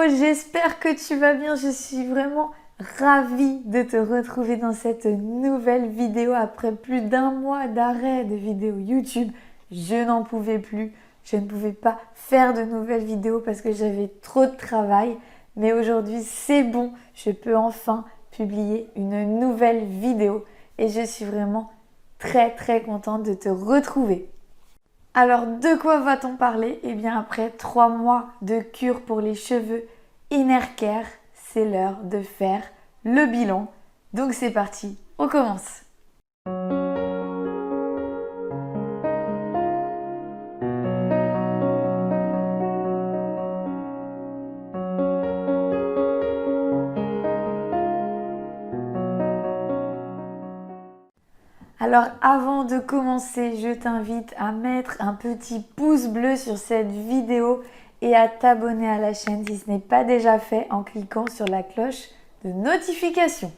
j'espère que tu vas bien. Je suis vraiment ravie de te retrouver dans cette nouvelle vidéo après plus d'un mois d'arrêt de vidéos YouTube. Je n'en pouvais plus, je ne pouvais pas faire de nouvelles vidéos parce que j'avais trop de travail. Mais aujourd'hui, c'est bon, je peux enfin publier une nouvelle vidéo et je suis vraiment très contente de te retrouver. Alors, de quoi va-t-on parler? Eh bien, après 3 mois de cure pour les cheveux Innercare, c'est l'heure de faire le bilan. Donc, c'est parti, on commence. Alors avant de commencer, je t'invite à mettre un petit pouce bleu sur cette vidéo et à t'abonner à la chaîne si ce n'est pas déjà fait en cliquant sur la cloche de notification.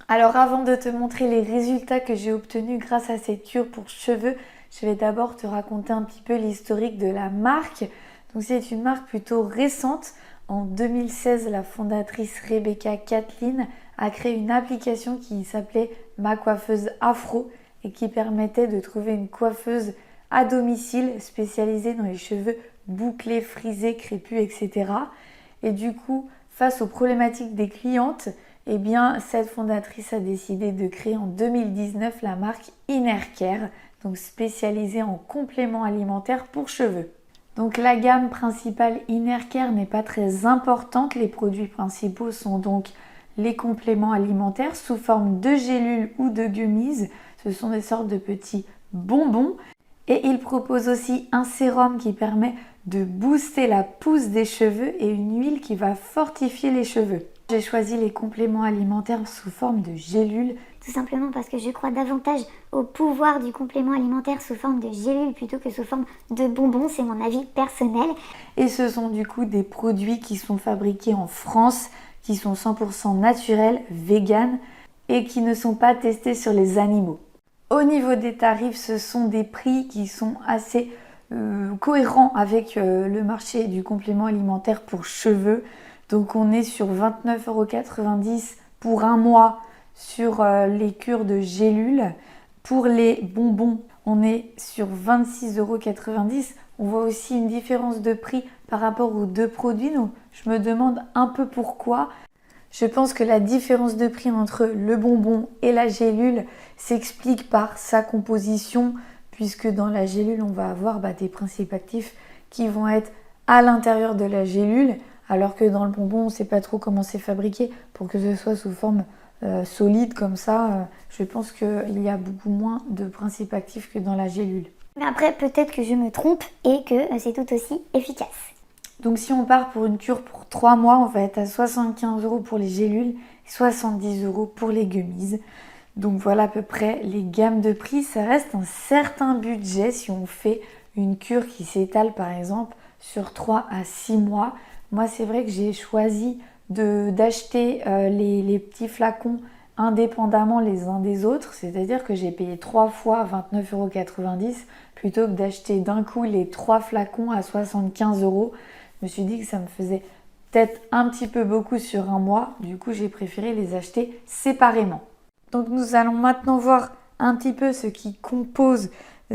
Alors avant de te montrer les résultats que j'ai obtenus grâce à cette cure pour cheveux, je vais d'abord te raconter un petit peu l'historique de la marque. Donc c'est une marque plutôt récente. En 2016, la fondatrice Rebecca Kathleen a créé une application qui s'appelait Ma Coiffeuse Afro et qui permettait de trouver une coiffeuse à domicile spécialisée dans les cheveux bouclés, frisés, crépus, etc. Et du coup, face aux problématiques des clientes, eh bien, cette fondatrice a décidé de créer en 2019 la marque Innercare, donc spécialisée en compléments alimentaires pour cheveux. Donc la gamme principale Innercare n'est pas très importante, les produits principaux sont donc les compléments alimentaires sous forme de gélules ou de gummies. Ce sont des sortes de petits bonbons. Et il propose aussi un sérum qui permet de booster la pousse des cheveux et une huile qui va fortifier les cheveux. J'ai choisi les compléments alimentaires sous forme de gélules. Tout simplement parce que je crois davantage au pouvoir du complément alimentaire sous forme de gélules plutôt que sous forme de bonbons. C'est mon avis personnel. Et ce sont du coup des produits qui sont fabriqués en France, qui sont 100% naturels, vegan et qui ne sont pas testés sur les animaux. Au niveau des tarifs, ce sont des prix qui sont assez cohérents avec le marché du complément alimentaire pour cheveux. Donc on est sur 29,90 € pour un mois sur les cures de gélules. Pour les bonbons, on est sur 26,90 €. On voit aussi une différence de prix par rapport aux deux produits. Donc je me demande un peu pourquoi. Je pense que la différence de prix entre le bonbon et la gélule s'explique par sa composition, puisque dans la gélule, on va avoir des principes actifs qui vont être à l'intérieur de la gélule, alors que dans le bonbon, on ne sait pas trop comment c'est fabriqué. Pour que ce soit sous forme solide comme ça, je pense qu'il y a beaucoup moins de principes actifs que dans la gélule. Mais après, peut-être que je me trompe et que c'est tout aussi efficace. Donc si on part pour une cure pour 3 mois, on va être à 75 € pour les gélules et 70 € pour les gummies. Donc voilà à peu près les gammes de prix. Ça reste un certain budget si on fait une cure qui s'étale par exemple sur 3 à 6 mois. Moi c'est vrai que j'ai choisi d'acheter les petits flacons indépendamment les uns des autres. C'est-à-dire que j'ai payé 3 fois 29,90 € plutôt que d'acheter d'un coup les 3 flacons à 75 €. Je me suis dit que ça me faisait peut-être un petit peu beaucoup sur un mois. Du coup, j'ai préféré les acheter séparément. Donc, nous allons maintenant voir un petit peu ce qui compose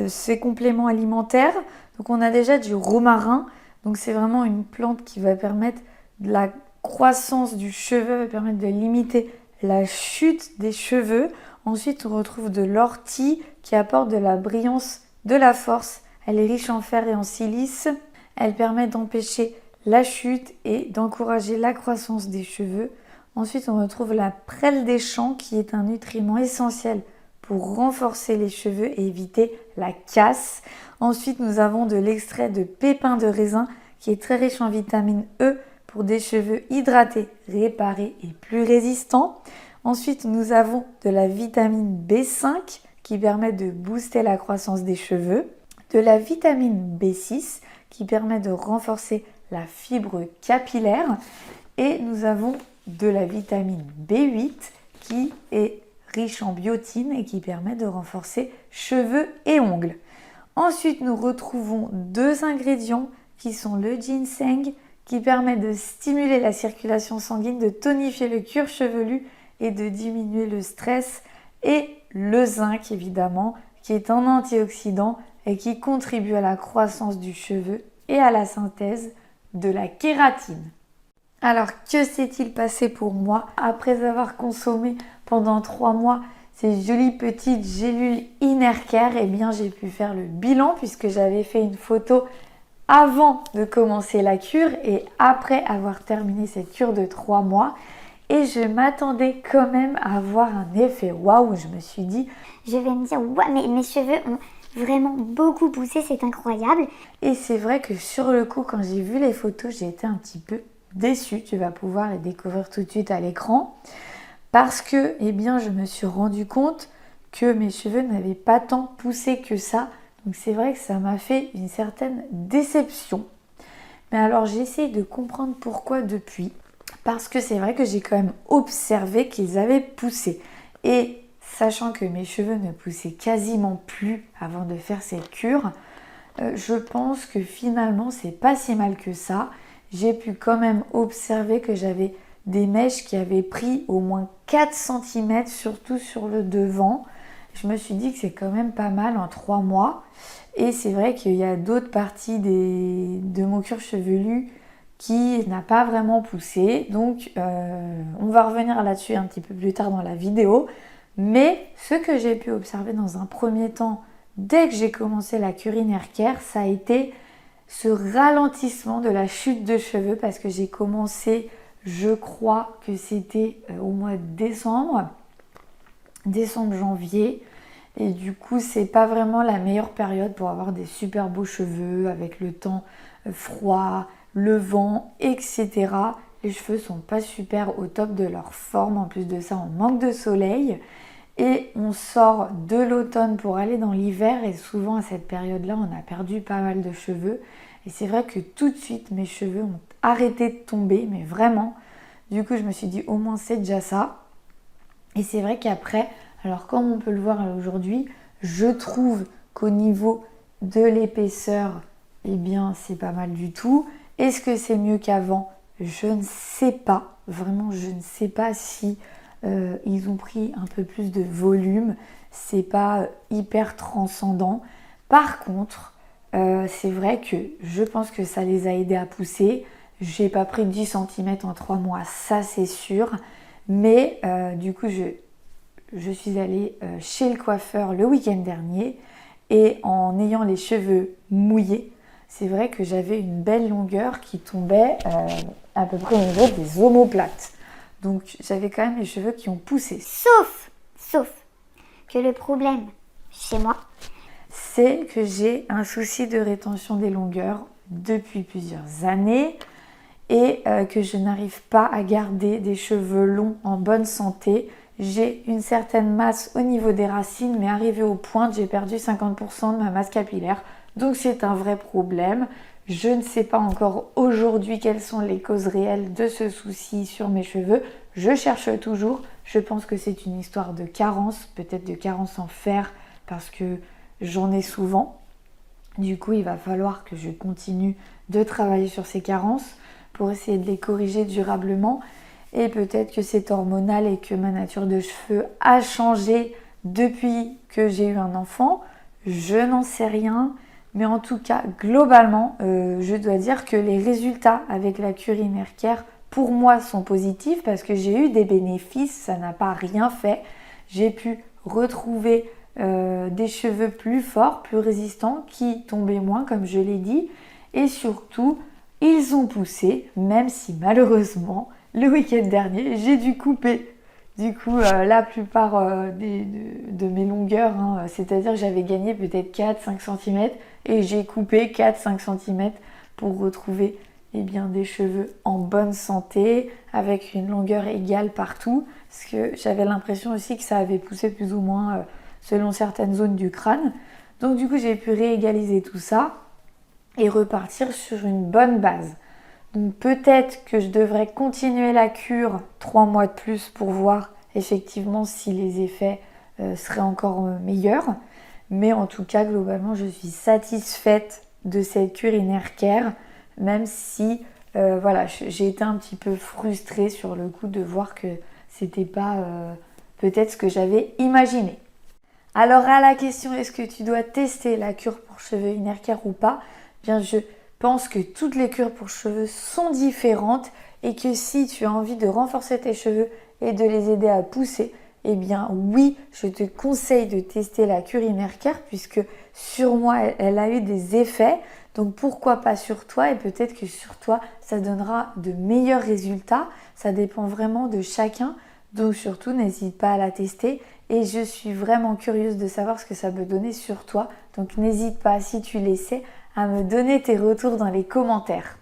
ces compléments alimentaires. Donc, on a déjà du romarin. Donc, c'est vraiment une plante qui va permettre de la croissance du cheveu, va permettre de limiter la chute des cheveux. Ensuite, on retrouve de l'ortie qui apporte de la brillance, de la force. Elle est riche en fer et en silice. Elle permet d'empêcher la chute et d'encourager la croissance des cheveux. Ensuite, on retrouve la prêle des champs qui est un nutriment essentiel pour renforcer les cheveux et éviter la casse. Ensuite, nous avons de l'extrait de pépins de raisin qui est très riche en vitamine E pour des cheveux hydratés, réparés et plus résistants. Ensuite, nous avons de la vitamine B5 qui permet de booster la croissance des cheveux. De la vitamine B6 qui permet de renforcer la fibre capillaire. Et nous avons de la vitamine B8 qui est riche en biotine et qui permet de renforcer cheveux et ongles. Ensuite, nous retrouvons 2 ingrédients qui sont le ginseng qui permet de stimuler la circulation sanguine, de tonifier le cuir chevelu et de diminuer le stress. Et le zinc évidemment, qui est un antioxydant et qui contribue à la croissance du cheveu et à la synthèse de la kératine. Alors que s'est-il passé pour moi après avoir consommé pendant 3 mois ces jolies petites gélules Innercare? Eh bien j'ai pu faire le bilan puisque j'avais fait une photo avant de commencer la cure et après avoir terminé cette cure de 3 mois. Et je m'attendais quand même à avoir un effet waouh. Je me suis dit, je vais me dire, ouais, mais mes cheveux ont vraiment beaucoup poussé, c'est incroyable. Et c'est vrai que sur le coup, quand j'ai vu les photos, j'ai été un petit peu déçue. Tu vas pouvoir les découvrir tout de suite à l'écran. Parce que, eh bien, je me suis rendu compte que mes cheveux n'avaient pas tant poussé que ça. Donc c'est vrai que ça m'a fait une certaine déception. Mais alors j'ai essayé de comprendre pourquoi depuis. Parce que c'est vrai que j'ai quand même observé qu'ils avaient poussé. Et sachant que mes cheveux ne poussaient quasiment plus avant de faire cette cure, je pense que finalement c'est pas si mal que ça. J'ai pu quand même observer que j'avais des mèches qui avaient pris au moins 4 cm, surtout sur le devant. Je me suis dit que c'est quand même pas mal en 3 mois. Et c'est vrai qu'il y a d'autres parties de mon cuir chevelu qui n'a pas vraiment poussé. Donc on va revenir là-dessus un petit peu plus tard dans la vidéo. Mais ce que j'ai pu observer dans un premier temps, dès que j'ai commencé la cure Innercare, ça a été ce ralentissement de la chute de cheveux parce que j'ai commencé, je crois que c'était au mois de décembre-janvier. Et du coup, c'est pas vraiment la meilleure période pour avoir des super beaux cheveux avec le temps froid, le vent, etc. Les cheveux sont pas super au top de leur forme. En plus de ça, on manque de soleil. Et on sort de l'automne pour aller dans l'hiver. Et souvent, à cette période-là, on a perdu pas mal de cheveux. Et c'est vrai que tout de suite, mes cheveux ont arrêté de tomber. Mais vraiment. Du coup, je me suis dit, au moins, c'est déjà ça. Et c'est vrai qu'après, alors comme on peut le voir aujourd'hui, je trouve qu'au niveau de l'épaisseur, eh bien, c'est pas mal du tout. Est-ce que c'est mieux qu'avant? Je ne sais pas. Vraiment, je ne sais pas si ils ont pris un peu plus de volume. C'est pas hyper transcendant. Par contre, c'est vrai que je pense que ça les a aidés à pousser. J'ai pas pris 10 cm en 3 mois, ça c'est sûr. Mais du coup, je suis allée chez le coiffeur le week-end dernier. Et en ayant les cheveux mouillés, c'est vrai que j'avais une belle longueur qui tombait à peu près au niveau des omoplates. Donc j'avais quand même les cheveux qui ont poussé. Sauf que le problème chez moi, c'est que j'ai un souci de rétention des longueurs depuis plusieurs années et que je n'arrive pas à garder des cheveux longs en bonne santé. J'ai une certaine masse au niveau des racines, mais arrivé aux pointes, j'ai perdu 50% de ma masse capillaire. Donc c'est un vrai problème. Je ne sais pas encore aujourd'hui quelles sont les causes réelles de ce souci sur mes cheveux. Je cherche toujours. Je pense que c'est une histoire de carence, peut-être de carence en fer, parce que j'en ai souvent. Du coup, il va falloir que je continue de travailler sur ces carences pour essayer de les corriger durablement. Et peut-être que c'est hormonal et que ma nature de cheveux a changé depuis que j'ai eu un enfant. Je n'en sais rien. Mais en tout cas, globalement, je dois dire que les résultats avec la cure Innercare, pour moi, sont positifs parce que j'ai eu des bénéfices, ça n'a pas rien fait. J'ai pu retrouver des cheveux plus forts, plus résistants, qui tombaient moins, comme je l'ai dit. Et surtout, ils ont poussé, même si malheureusement, le week-end dernier, j'ai dû couper. Du coup, la plupart de mes longueurs, c'est-à-dire que j'avais gagné peut-être 4-5 cm et j'ai coupé 4-5 cm pour retrouver des cheveux en bonne santé, avec une longueur égale partout, parce que j'avais l'impression aussi que ça avait poussé plus ou moins selon certaines zones du crâne. Donc du coup, j'ai pu réégaliser tout ça et repartir sur une bonne base. Donc peut-être que je devrais continuer la cure 3 mois de plus pour voir effectivement si les effets seraient encore meilleurs. Mais en tout cas, globalement, je suis satisfaite de cette cure Innercare, même si Voilà, j'ai été un petit peu frustrée sur le coup de voir que c'était pas peut-être ce que j'avais imaginé. Alors à la question est-ce que tu dois tester la cure pour cheveux Innercare ou pas, bien je pense que toutes les cures pour cheveux sont différentes et que si tu as envie de renforcer tes cheveux et de les aider à pousser, eh bien oui, je te conseille de tester la cure Innercare puisque sur moi elle a eu des effets. Donc pourquoi pas sur toi et peut-être que sur toi ça donnera de meilleurs résultats. Ça dépend vraiment de chacun. Donc surtout n'hésite pas à la tester et je suis vraiment curieuse de savoir ce que ça peut donner sur toi. Donc n'hésite pas si tu l'essaies à me donner tes retours dans les commentaires.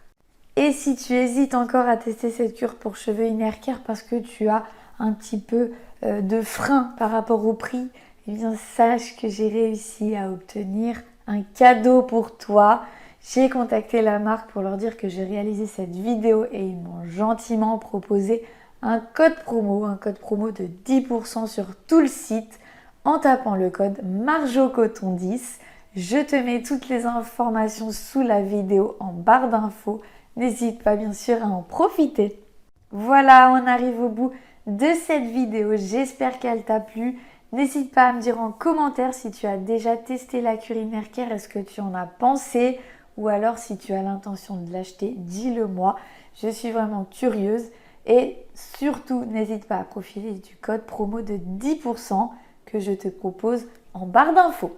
Et si tu hésites encore à tester cette cure pour cheveux Innercare parce que tu as un petit peu de frein par rapport au prix, eh bien sache que j'ai réussi à obtenir un cadeau pour toi. J'ai contacté la marque pour leur dire que j'ai réalisé cette vidéo et ils m'ont gentiment proposé un code promo de 10% sur tout le site en tapant le code MarjoCoton10. Je te mets toutes les informations sous la vidéo en barre d'infos. N'hésite pas bien sûr à en profiter. Voilà, on arrive au bout de cette vidéo. J'espère qu'elle t'a plu. N'hésite pas à me dire en commentaire si tu as déjà testé la cure Innercare, est-ce que tu en as pensé ou alors si tu as l'intention de l'acheter, dis-le moi. Je suis vraiment curieuse et surtout n'hésite pas à profiter du code promo de 10% que je te propose en barre d'infos.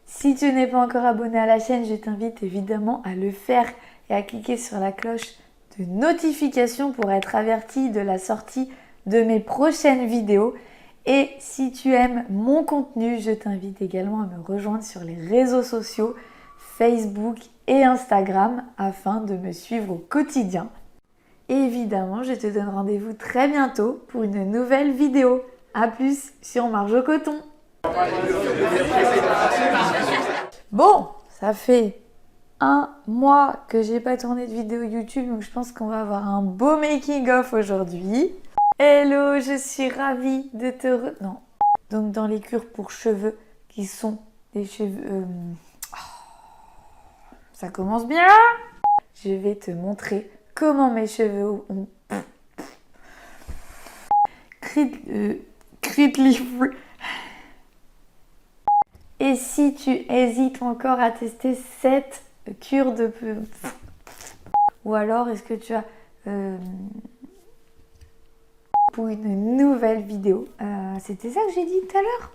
Si tu n'es pas encore abonné à la chaîne, je t'invite évidemment à le faire et à cliquer sur la cloche de notification pour être averti de la sortie de mes prochaines vidéos. Et si tu aimes mon contenu, je t'invite également à me rejoindre sur les réseaux sociaux, Facebook et Instagram afin de me suivre au quotidien. Et évidemment, je te donne rendez-vous très bientôt pour une nouvelle vidéo. A plus sur Marjo Coton. Bon, ça fait un mois que j'ai pas tourné de vidéo YouTube, donc je pense qu'on va avoir un beau making-of aujourd'hui. Hello, je suis ravie de te... Non. Donc dans les cures pour cheveux qui sont des cheveux... Ça commence bien. Je vais te montrer comment mes cheveux ont... Et si tu hésites encore à tester cette cure de... Ou alors est-ce que tu as... pour une nouvelle vidéo. C'était ça que j'ai dit tout à l'heure?